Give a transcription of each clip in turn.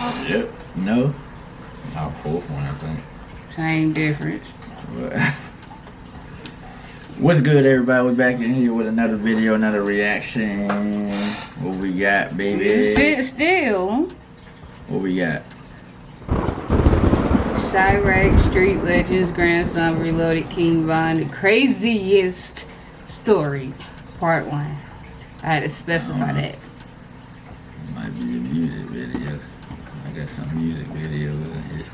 Yep. No. Our fourth one, I think. Same difference. What's good, everybody? We're back in here with another video, another reaction. What we got, baby? Sit still. What we got? Chiraq, Street Legends, Grandson Reloaded, King Von, the craziest story. Part 1. I had to specify that. Might be a music video. I got some music videos in here.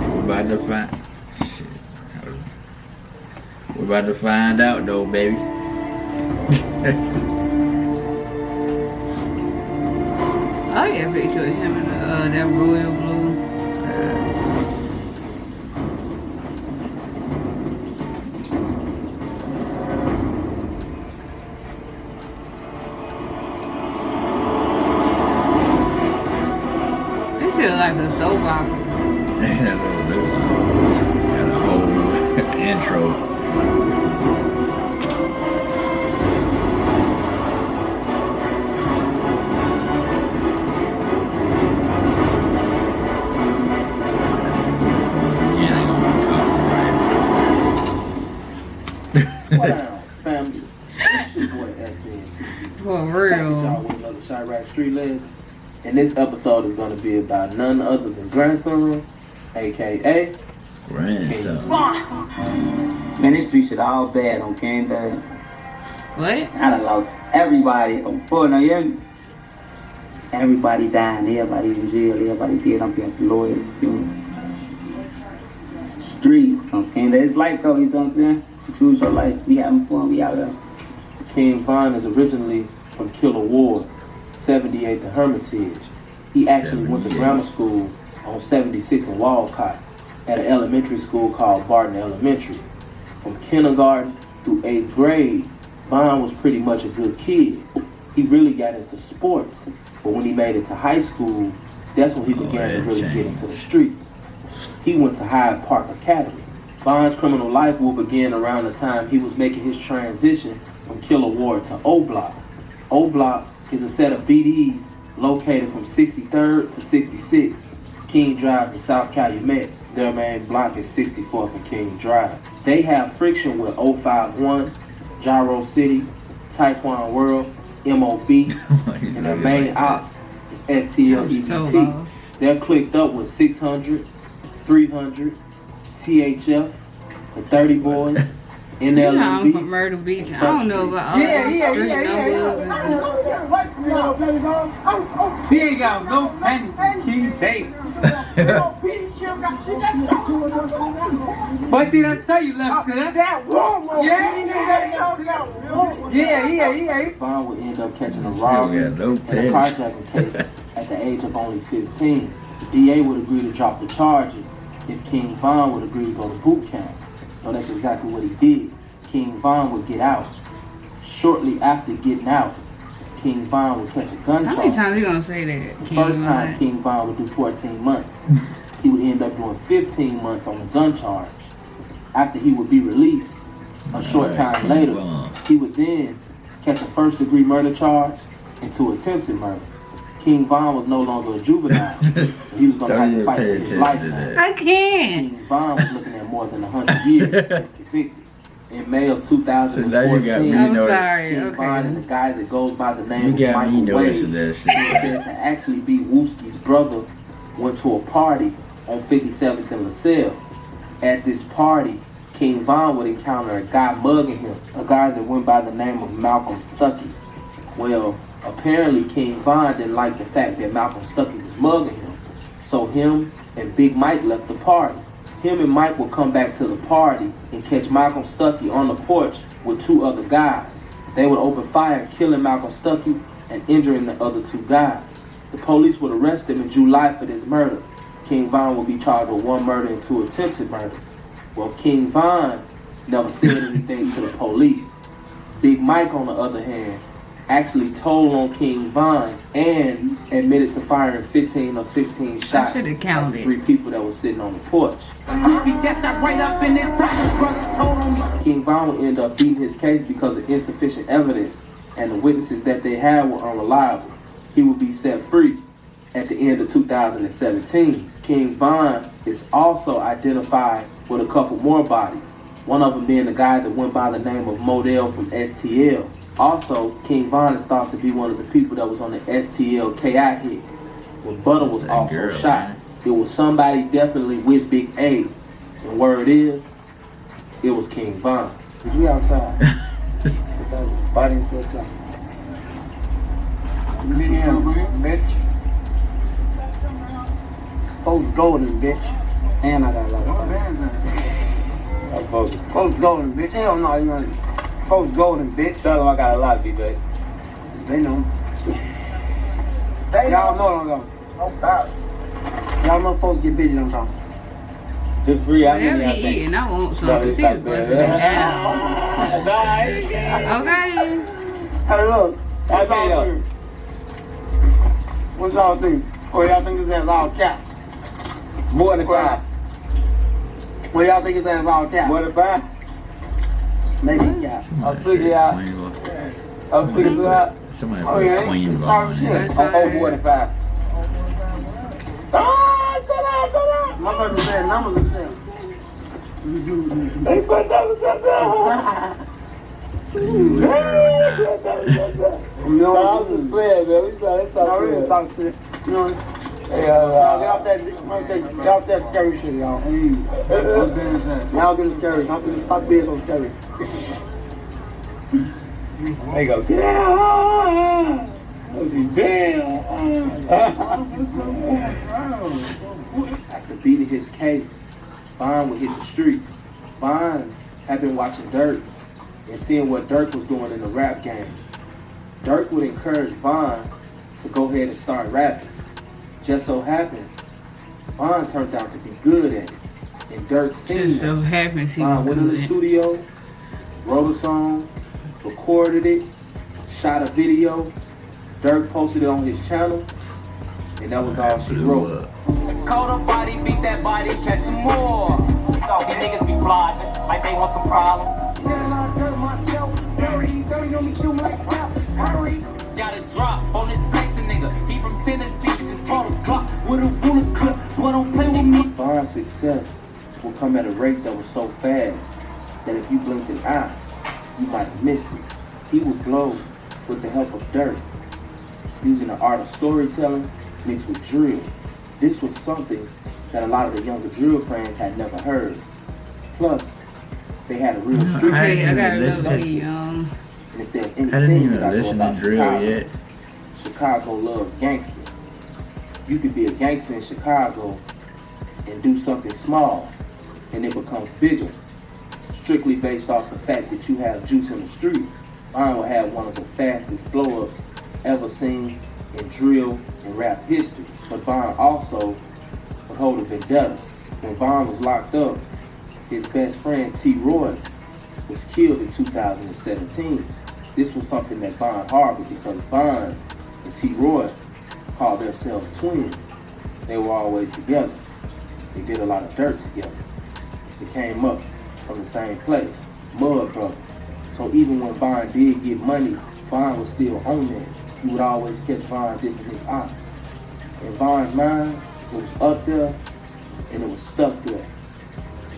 We're about to find... Shit. We're about to find out, though, baby. Oh yeah, picture of him in that royal blue. This shit like a soap opera. Got a whole intro. What up, family? It's your boy SN. For Back with real. y'all with another Chiraq Street Legend. And this episode is going to be about none other than Grandson, aka Grandson. Man, this street shit all bad on King Day. What? I done lost everybody on foot. Now, you hear me? Everybody dying, everybody's in jail, everybody's dead. I'm being lawyers, you know. Streets on King Day. It's life though, you know what I'm saying? Choose your life. We having fun, we out there. King Von is originally from Killer Ward, 78 the Hermitage. He actually went to grammar school on 76 in Walcott at an elementary school called Barton Elementary. From kindergarten through 8th grade, Von was pretty much a good kid. He really got into sports, but when he made it to high school, that's when he began to really get into the streets. He went to Hyde Park Academy. Von's criminal life will begin around the time he was making his transition from Killer Ward to O Block. O Block is a set of BDs located from 63rd to 66 King Drive in South Calumet. Their main block is 64th and King Drive. They have friction with 051, Gyro City, Taekwon World, MOB, and their main ops is STL So EBT. lost. They're clicked up with 600, 300, THF, the 30 Boys, You know I'm from NLMB. Myrtle Beach. I don't know about all those street numbers. She ain't got no panties in King Day. But see, that's how you left it. Yeah. Vaughn would end up catching a Still robbery got no and a pennies. carjacking case at the age of only 15. The DA would agree to drop the charges if King Von would agree to go to boot camp. So that's exactly what he did. King Von would get out. Shortly after getting out, King Von would catch a gun How many charge. times you gonna say that? The first time Von? King Von would do 14 months. He would end up doing 15 months on the gun charge. After he would be released, a short time King later, Von. he would then catch a first-degree murder charge and 2 attempted murder. King Von was no longer a juvenile. He was going to Don't have to even fight pay for his attention life to now. that. I can't. King Von was looking at more than 100 years to get convicted. In May of So now you got 2014, me I'm notice. sorry. King Von is a Okay. guy that goes by the You name of got me Michael noticing Wade. that He shit. said to actually be Wooski's brother went to a party on 57th and LaSalle. At this party, King Von would encounter a guy mugging him, a guy that went by the name of Malcolm Stuckey. Well, apparently King Von didn't like the fact that Malcolm Stuckey was mugging him. So him and Big Mike left the party. Him and Mike would come back to the party and catch Malcolm Stuckey on the porch with 2 other guys. They would open fire, killing Malcolm Stuckey and injuring the other 2 guys. The police would arrest him in July for this murder. King Von would be charged with 1 murder and 2 attempted murders. Well, King Von never said anything to the police. Big Mike, on the other hand, actually told on King Von and admitted to firing 15 or 16 shots should've at the counted. 3 people that were sitting on the porch. King Von would end up beating his case because of insufficient evidence, and the witnesses that they had were unreliable. He would be set free at the end of 2017. King Von is also identified with a couple more bodies, one of them being the guy that went by the name of Modell from STL. Also, King Von is thought to be one of the people that was on the STL KI hit when Butter was That also girl, shot. man. It was somebody definitely with Big A. And word is, it was King Von. We outside. Body and foot time. Bitch. Folks golden, bitch. And I got a lot of time. Folks golden, bitch. Hell no, you know. Folks golden, bitch. Tell them I got a lot of BJ. They know. Y'all know what I'm talking. Y'all know folks get busy, I'm talking. Just free out Whatever here. he eating, I want some because he was busting it down. Okay. Hey, look. Hey, yo. What y'all think? Or y'all think his ass all cap? More than 5. What y'all think his ass all cap? More than 5. Maybe cap. I'll figure it out. I'll figure it out. Somebody Oh, put yeah, Queen it's Von. shit. That's Oh, all more right. than 5. Ah, shut up. My brother said numbers himself. They put numbers up there. You with her or You know I was just playing, man. We trying to No, talk we didn't real. talk shit. You know, Hey, y'all get off that scary shit, y'all. Y'all get scary. Stop being so scary. They go, get out. After beating his case, Von would hit the street. Von had been watching Dirk and seeing what Dirk was doing in the rap game. Dirk would encourage Von to go ahead and start rapping. Just so happened, Von turned out to be good at it. And Dirk seen Just that. so happens he was Von went in the good. studio, wrote a song, recorded it, shot a video. Dirk posted it on his channel, and that was all she blew wrote. up. Cold body, beat that body, catch some more. See niggas be flogging, like they want some problems. Got a drop on this Texan nigga. He from Tennessee, just bought a Glock with a bullet clip. But don't play with me. Von's success will come at a rate that was so fast that if you blinked an eye, you might have missed it. He would blow with the help of Dirk, using the art of storytelling mixed with drill. This was something that a lot of the younger drill fans had never heard. Plus, they had a real street. Okay, I got listen another to- video. And if there's I anything didn't even that I know listen to about drill Chicago, yet. Chicago loves gangsters. You could be a gangster in Chicago and do something small, and it becomes bigger, strictly based off the fact that you have juice in the street. Von will have one of the fastest blow-ups ever seen in drill and rap history. But Von also would hold a vendetta. When Von was locked up, his best friend T. Roy was killed in 2017. This was something that Von harbored because Von and T. Roy called themselves twins. They were always together. They did a lot of dirt together. They came up from the same place, Mud Brothers. So even when Von did get money, Von was still on there. He would always catch Von dissing his ops. In Von's mind, it was up there and it was stuck there.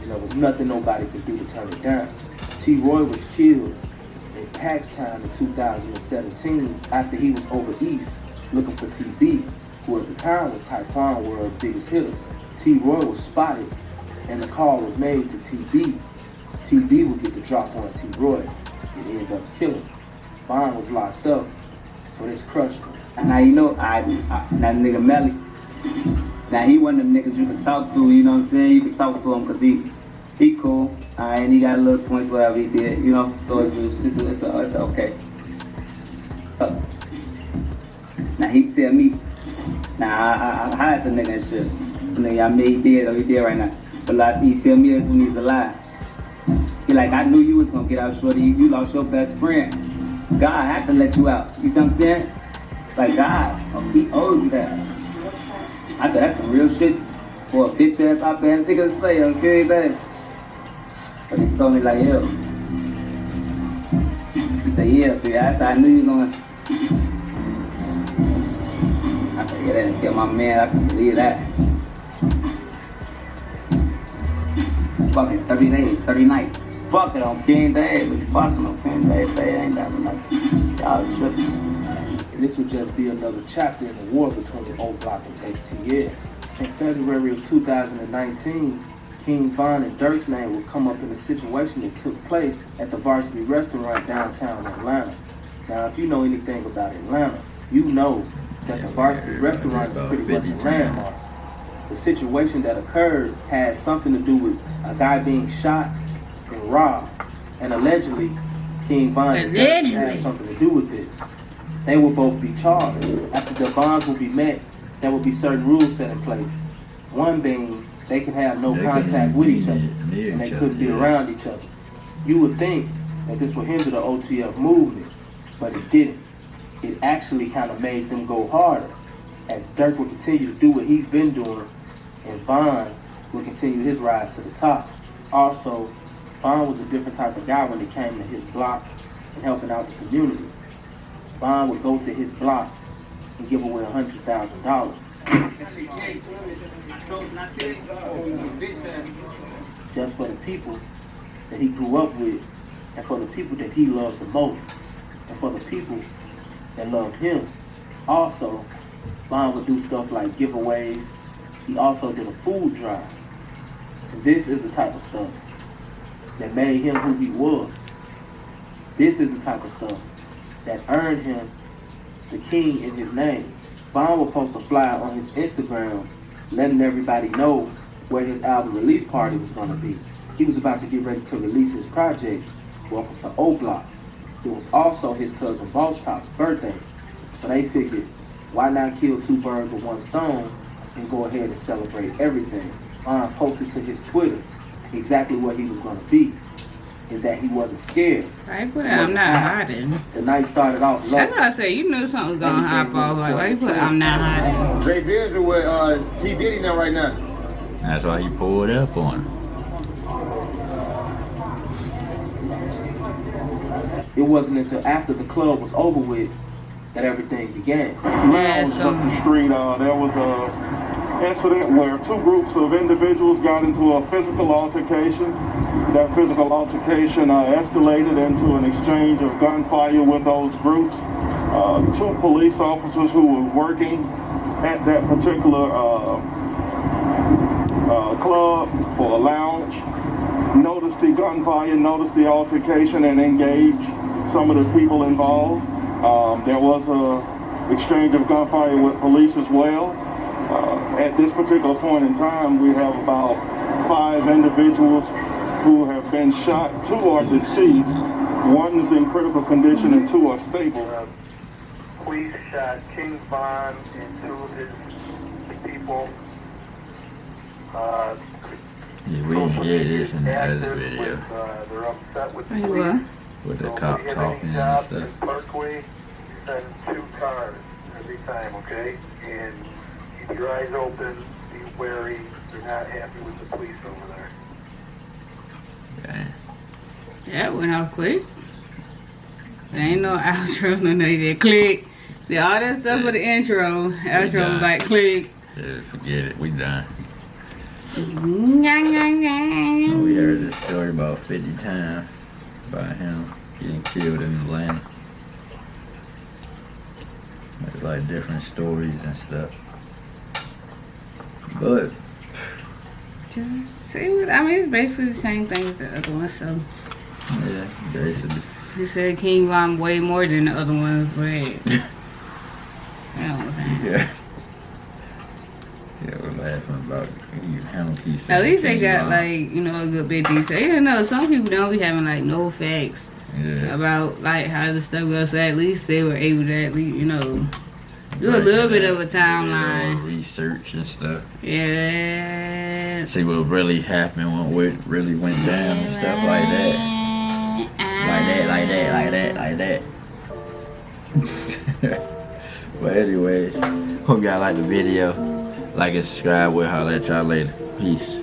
And there was nothing nobody could do to turn it down. T. Roy was killed in Paxtown in 2017 after he was over east looking for TB, who at the time was Typhon World's biggest hitter. T. Roy was spotted and the call was made to TB. TB would get the drop on T. Roy and ended up killing him. Von was locked up, so this crushed him. Now you know, that nigga Melly. Now he one of them niggas you can talk to, you know what I'm saying? You can talk to him because he cool, and he got a little points whatever he did, you know. So it's okay. Now he tell me, now I hired the nigga and shit. Nigga, I made he did right now. But like he tell me this when he's alive. He like, I knew you was gonna get out, shorty. You lost your best friend. God had to let you out. You know what I'm saying? Like God, he owes you that. I said that's some real shit for a bitch ass op ass nigga to say, okay, babe. But he told me like, yo. He said, yeah, see, I knew you was gonna. I I said, yeah, that didn't kill my man. I can believe that. Fucking 30 days, 30 nights. Fuck it on King Day, but fucking on King Day, they ain't that much. Y'all tripping. And this would just be another chapter in the war between the O Block and ATL. In February of 2019, King Von and Dirk's name would come up in a situation that took place at the Varsity Restaurant downtown Atlanta. Now, if you know anything about Atlanta, you know that the Varsity Restaurant is pretty much a landmark. The situation that occurred had something to do with a guy being shot and robbed, and allegedly, King Von and Dirk had something to do with this. They will both be charged. After the bonds will be met, there will be certain rules set in place. One being, they can have no contact with each other, and they couldn't be around each other. You would think that this would hinder the OTF movement, but it didn't. It actually kind of made them go harder, as Dirk will continue to do what he's been doing, and Von will continue his rise to the top. Also, Von was a different type of guy when it came to his block and helping out the community. Von would go to his block and give away $100,000. Just for the people that he grew up with, and for the people that he loved the most, and for the people that loved him. Also, Von would do stuff like giveaways. He also did a food drive. And this is the type of stuff that made him who he was. This is the type of stuff that earned him the king in his name. Von will post a flyer on his Instagram letting everybody know where his album release party was going to be. He was about to get ready to release his project, Welcome to O Block. It was also his cousin Boss Top's birthday, so they figured, why not kill two birds with one stone and go ahead and celebrate everything. Von posted to his Twitter exactly what he was going to be, and that he wasn't scared. I put I'm not hiding. The night started off low. That's what I said. You knew something was gonna hop off. Like, why you put I'm not hiding? Jay Benz with P. Diddy now right now. That's why he pulled up on him. It wasn't until after the club was over with that everything began. Yes, Up the street, there was a incident where two groups of individuals got into a physical altercation. That physical altercation escalated into an exchange of gunfire with those groups. Two police officers who were working at that particular club for a lounge noticed the gunfire, noticed the altercation, and engaged some of the people involved. There was an exchange of gunfire with police as well. At this particular point in time, we have about 5 individuals who have been shot. 2 are deceased. 1 is in critical condition and 2 are stable. Police shot King Von and 2 of his people. Yeah, we didn't hear this in the other video. They're upset with the You police. what? With the So cop if you have talking any and jobs stuff. in Parkway, send 2 cars every time, okay? And keep your eyes open, be wary. They're not happy with the police over there. Okay. Yeah, it went off quick. There ain't no outro, no that click. Did all that stuff with the intro. Outro was like click. Yeah, forget it. We done. Yeah. We heard this story about 50 times about him getting killed in Atlanta. There's like different stories and stuff. But Just see what I mean. It's basically the same thing as the other one. So yeah, basically. he said King Von way more than the other ones, but you know what I'm saying. Yeah. Yeah, we're laughing about him. At least they got like a good bit of detail. You know, some people don't be having like no facts about like how the stuff goes. So at least they were able to at least do a little bit of a timeline, research and stuff. Yeah. See what really happened, what really went down and stuff like that. Like that. But anyways, hope y'all like the video. Like and subscribe. We'll holler at y'all later. Peace.